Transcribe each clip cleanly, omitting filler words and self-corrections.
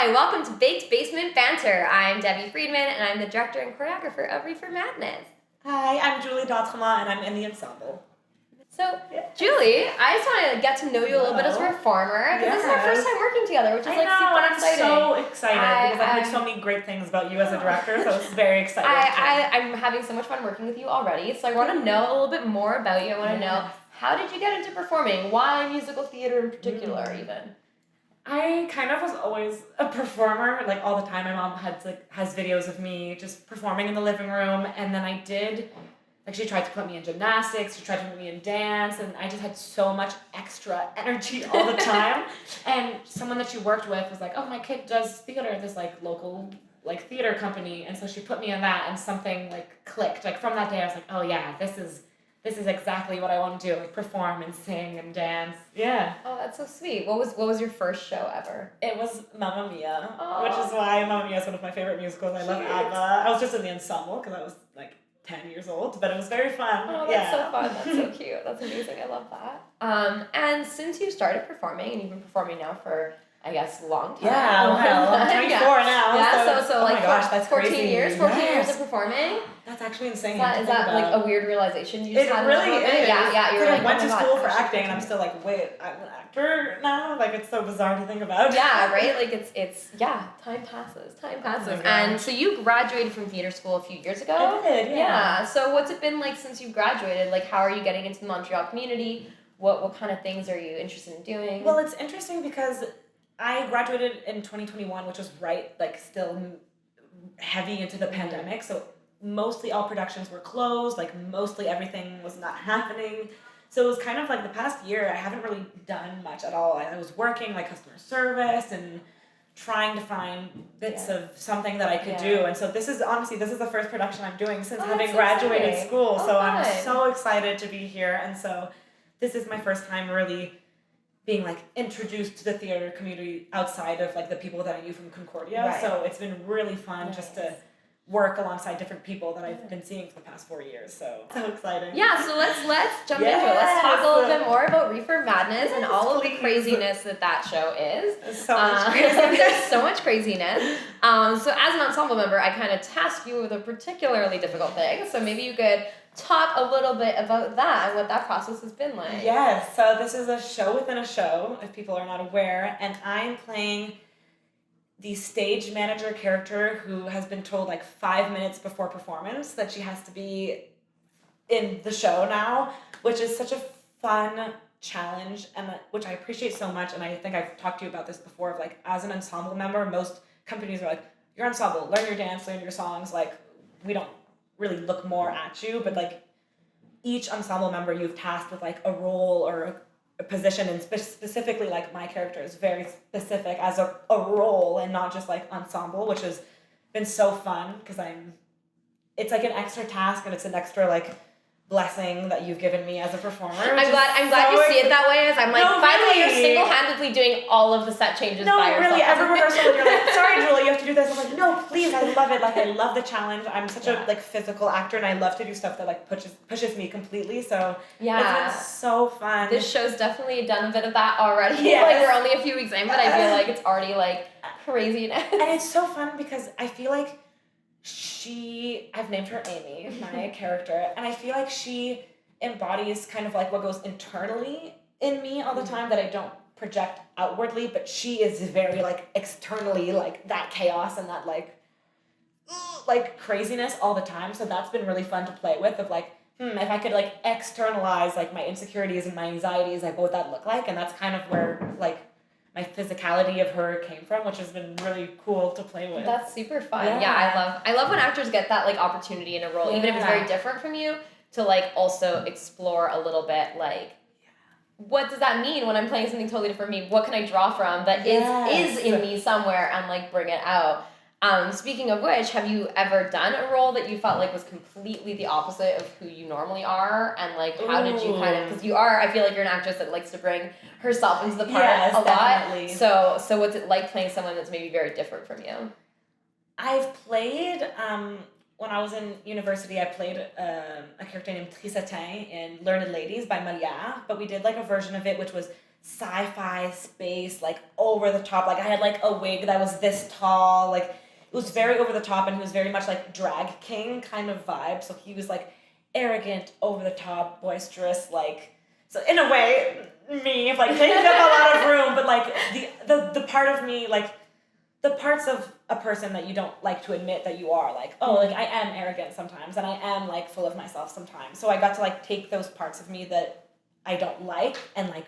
Hi, welcome to Baked Basement Banter. I'm Debbie Friedmann, and I'm the director and choreographer of REEFER Madness. Hi, I'm Juile, and I'm in the Ensemble. So, Julie, I just want to get to know you a little bit as a performer, because this is our first time working together, which is super exciting. I'm so excited because I've heard so many great things about you as a director, so it's very exciting. I'm having so much fun working with you already, so I want to know a little bit more about you. I want to know, how did you get into performing? Why musical theater in particular, even? I kind of was always a performer, like all the time. My mom has videos of me just performing in the living room, and then she tried to put me in gymnastics, she tried to put me in dance, and I just had so much extra energy all the time. And someone that she worked with was like, oh, my kid does theater at this local theater company, and so she put me in that, and something clicked. From that day I was like, oh yeah, this is exactly what I want to do, perform and sing and dance. Yeah. Oh, that's so sweet. What was your first show ever? It was Mamma Mia, which is why Mamma Mia is one of my favorite musicals. I love ABBA. I was just in the ensemble because I was 10 years old, but it was very fun. Oh, that's so fun. That's so cute. That's amazing. I love that. And since you started performing, and you've been performing now for, I guess, a long time. Yeah, well, I'm 24 now. Yeah, so oh my gosh, that's 14 crazy. years of performing. That's actually insane. Is that a weird realization you just had? It really is. Yeah. You're I went to school for acting, and I'm still wait, I'm an actor now? It's so bizarre to think about. Yeah, right? Time passes. Oh, and so you graduated from theater school a few years ago? I did, Yeah. So what's it been like since you graduated? How are you getting into the Montreal community? What kind of things are you interested in doing? Well, it's interesting because I graduated in 2021, which was still heavy into the pandemic, so mostly all productions were closed, mostly everything was not happening. So it was kind of the past year, I haven't really done much at all. I was working customer service and trying to find bits of something that I could do. And so this is the first production I'm doing since having graduated school. So I'm so excited to be here. And so this is my first time really being introduced to the theater community outside of the people that I knew from Concordia. Right. So it's been really fun just to work alongside different people that I've been seeing for the past 4 years. So exciting. Yeah, so let's jump into it. Let's talk a little bit more about REEFER Madness and all of the craziness that show is. There's so much craziness. There's so much craziness. So as an ensemble member, I kind of task you with a particularly difficult thing. So maybe you could talk a little bit about that and what that process has been like. Yes, so this is a show within a show, if people are not aware, and I'm playing the stage manager character who has been told 5 minutes before performance that she has to be in the show now, which is such a fun challenge, and which I appreciate so much. And I think I've talked to you about this before, of as an ensemble member, most companies are you're ensemble, learn your dance, learn your songs, we don't really look more at you, but each ensemble member you've tasked with a role or a position, and specifically my character is very specific as a role and not just ensemble, which has been so fun because it's an extra task, and it's an extra blessing that you've given me as a performer. I'm glad you see it that way, as I'm finally you're single-handedly doing all of the set changes by yourself. No, really, every rehearsal you're sorry, Julie, you have to do this. I'm no, please, I love it. I love the challenge. I'm such a physical actor, and I love to do stuff that pushes me completely. So it's been so fun. This show's definitely done a bit of that already. Yes. We're only a few weeks in, but I feel it's already craziness. And it's so fun because I feel I've named her Amy, my character, and I feel she embodies kind of what goes internally in me all the time that I don't project outwardly, but she is very externally that chaos and that craziness all the time. So that's been really fun to play with, of if I could externalize my insecurities and my anxieties, what would that look like? And that's kind of where my physicality of her came from, which has been really cool to play with. That's super fun. Yeah, I love when actors get that opportunity in a role, even if it's very different from you, to also explore a little bit what does that mean when I'm playing something totally different from me? What can I draw from that is in me somewhere, and bring it out? Speaking of which, have you ever done a role that you felt was completely the opposite of who you normally are? And how did you kind of, because I feel you're an actress that likes to bring herself into the part a lot. Definitely. So what's it like playing someone that's maybe very different from you? I've played, when I was in university, I played a character named Trisatin in Learned Ladies by Molière, but we did a version of it which was sci-fi space, like over the top. Like I had like a wig that was this tall, like it was very over the top, and he was very much like drag king kind of vibe. So he was like arrogant, over the top, boisterous, like, so in a way, me, like taking up a lot of room, but like the part of me, like the parts of a person that you don't like to admit that you are, like, oh, like I am arrogant sometimes, and I am like full of myself sometimes. So I got to like take those parts of me that I don't like, and like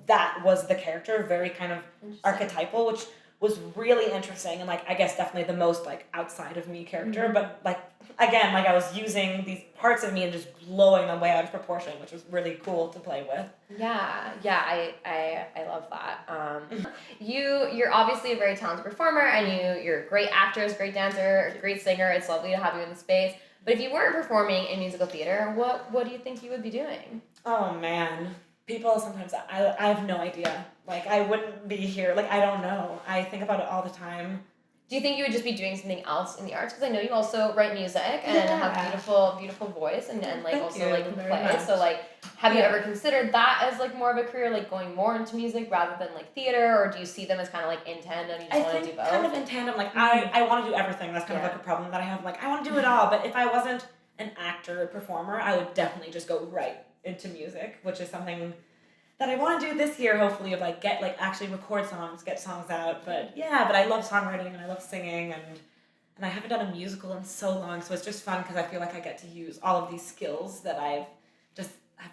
that was the character, very kind of archetypal, which was really interesting, and like I guess definitely the most like outside of me character, but like again, like I was using these parts of me and just blowing them way out of proportion, which was really cool to play with. Yeah, I love that. You're obviously a very talented performer, and you're a great actress, great dancer, great singer. It's lovely to have you in the space. But if you weren't performing in musical theater, what do you think you would be doing? Oh man, people sometimes I have no idea. Like I wouldn't be here. Like I don't know. I think about it all the time. Do you think you would just be doing something else in the arts? Because I know you also write music and have beautiful voice and like Thank also you like very play. much. So like, have you ever considered that as like more of a career, like going more into music rather than like theater, or do you see them as kind of like in tandem? You just want to do both. Kind of in tandem. Like I want to do everything. That's kind of like a problem that I have. Like I want to do it all, but if I wasn't an actor or performer, I would definitely just go right into music, which is something that I want to do this year, hopefully, of like get like actually record songs, get songs out. But yeah, but I love songwriting and I love singing, and I haven't done a musical in so long, so it's just fun because I feel like I get to use all of these skills that I've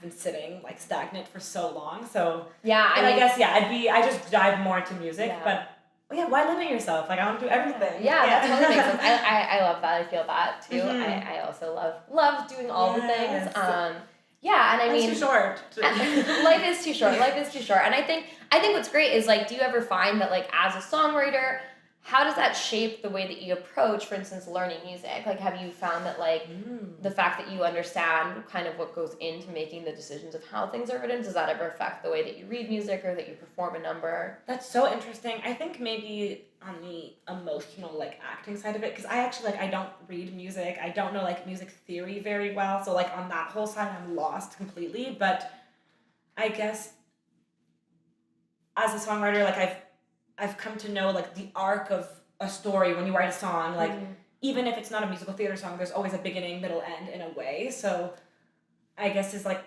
been sitting like stagnant for so long. So yeah, I guess I just dive more into music, but yeah, why limit yourself? Like I want to do everything. Yeah, that totally makes sense. I love that. I feel that too. I also love doing all the things. Yeah, and I mean, it's too short. Life is too short. Life is too short. And I think what's great is like, do you ever find that like as a songwriter, how does that shape the way that you approach, for instance, learning music? Like, have you found that like the fact that you understand kind of what goes into making the decisions of how things are written, does that ever affect the way that you read music or that you perform a number? That's so interesting. I think maybe on the emotional like acting side of it, because I actually like I don't read music. I don't know like music theory very well. So like on that whole side, I'm lost completely. But I guess as a songwriter, like I've come to know like the arc of a story when you write a song. Like even if it's not a musical theater song, there's always a beginning, middle, end in a way. So I guess it's like,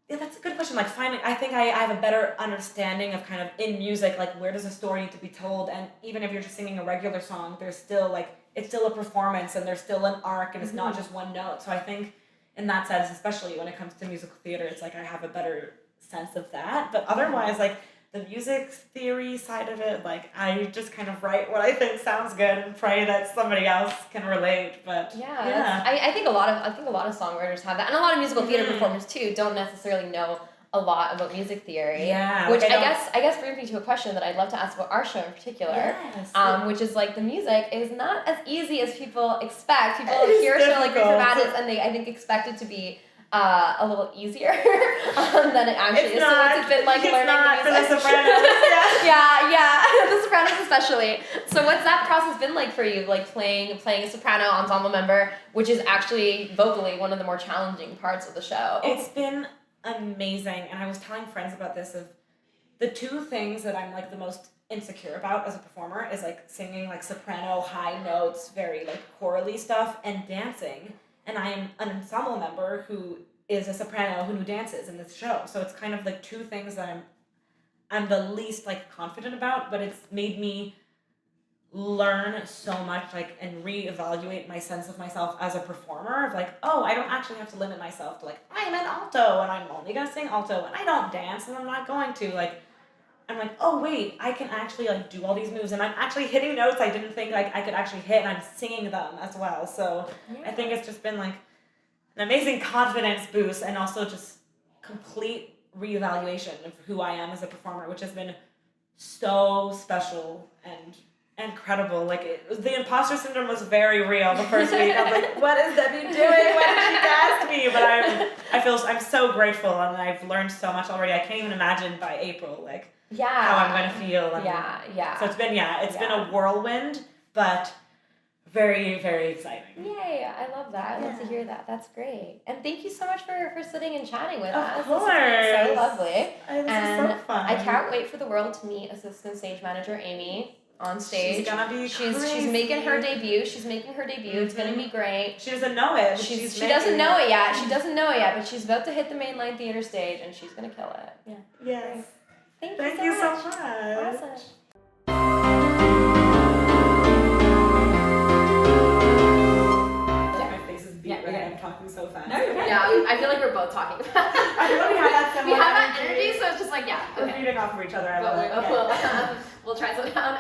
yeah, that's a good question. Like I think I have a better understanding of kind of in music, like where does a story need to be told? And even if you're just singing a regular song, there's still like, it's still a performance and there's still an arc and it's not just one note. So I think in that sense, especially when it comes to musical theater, it's like I have a better sense of that. But otherwise, like the music theory side of it, like I just kind of write what I think sounds good and pray that somebody else can relate. But I think a lot of songwriters have that, and a lot of musical theater performers too don't necessarily know a lot about music theory. Yeah, which I guess brings me to a question that I'd love to ask about our show in particular. Yes. Which is like the music is not as easy as people expect. People hear a show like REEFER MADNESS and they I think expect it to be a little easier than it actually is. So what's it been like learning the music? For the Sopranos, yeah, the Sopranos especially. So what's that process been like for you? Like playing a soprano ensemble member, which is actually vocally one of the more challenging parts of the show. It's been amazing, and I was telling friends about this. Of the two things that I'm like the most insecure about as a performer is like singing like soprano high notes, very like chorally stuff, and dancing. And I am an ensemble member who is a soprano who dances in this show. So it's kind of like two things that I'm the least like confident about, but it's made me learn so much like and reevaluate my sense of myself as a performer of like, oh, I don't actually have to limit myself to like, I'm an alto and I'm only gonna sing alto and I don't dance and I'm not going to. Like, I'm like, oh wait, I can actually like do all these moves and I'm actually hitting notes I didn't think like I could actually hit, and I'm singing them as well. So I think it's just been like an amazing confidence boost and also just complete reevaluation of who I am as a performer, which has been so special and incredible. Like the imposter syndrome was very real the first week. I was like, what is Debbie doing? Why did she cast me? But I'm so grateful and I've learned so much already. I can't even imagine by April like how I'm going to feel. And so it's been been a whirlwind, but very, very exciting. Yay, I love that. I love to hear that. That's great. And thank you so much for sitting and chatting with us. Of course. This has been so lovely. This is so fun. I can't wait for the world to meet assistant stage manager Amy on stage. She's gonna be crazy. She's making her debut. It's gonna be great. She doesn't know it. But she doesn't know it yet. She doesn't know it yet, but she's about to hit the mainline theater stage and she's gonna kill it. Yeah. Yes. Thank you so much. much. Awesome. My face is beat right. I'm talking so fast. No, yeah, I feel like we're both talking about it. I feel like we have that similar We have that energy, so it's just like, yeah. We're feeding off of each other. I But love it. we'll try something out.